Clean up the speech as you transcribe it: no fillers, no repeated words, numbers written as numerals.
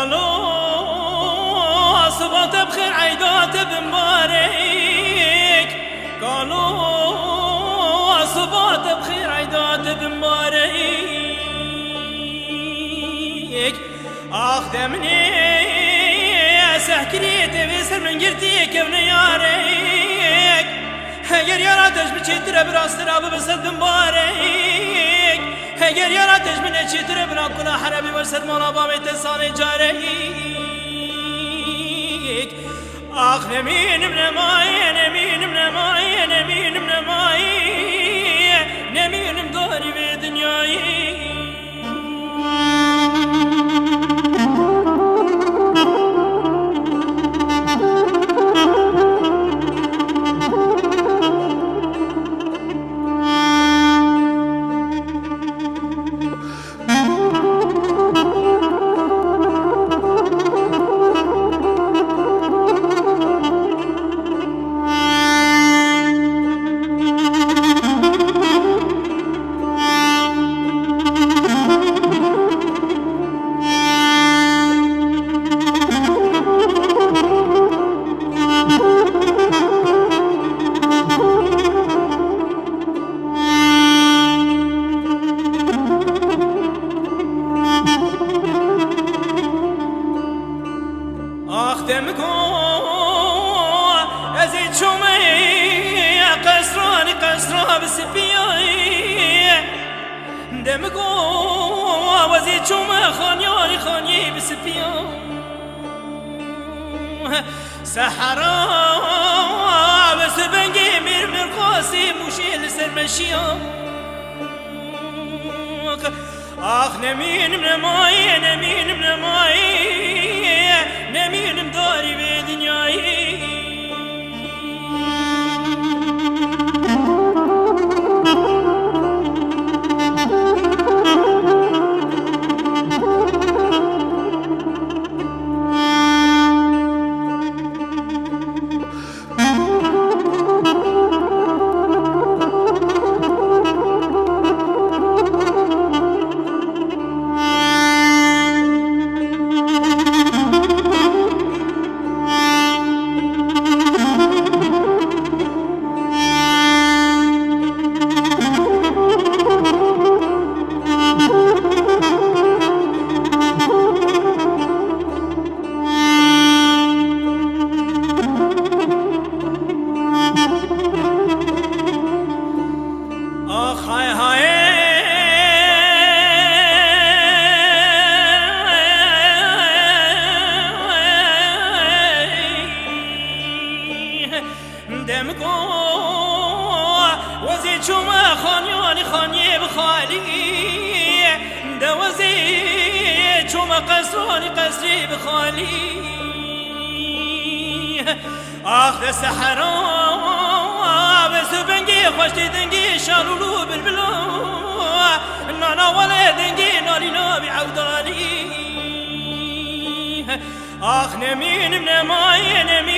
قالوا صبات بخير عيدات بمبارك قالوا صبات بخير عيدات بمبارك أخدمني سحكريت بسر من قرتيك ابن يارك هير ياراتش بچتر براستر أبو بسد مبارك هير ياراتش من چتر برا كنا حربي ورسد مولا بامي تسان جارك آخ نمين من ماي نمين من ماي نمين من ماي نمين مداري بدنياي دمكو وزيد شوما خانياني خاني بسبيان سحرا بس بنجي مير قاسي مشيل سرمشيان آخ نمين من ماي نمين من ماي نمين مداري بدنياي وزيد شوما خانياني خاني بخالي دوزيد شوما قصراني قصري بخالي آخ ده سحرا بس بنجي خوشتي دنجي شالولو بالبلو نانا ولا دنجي ناري نابي عودالي آخ نمين من ماي نمين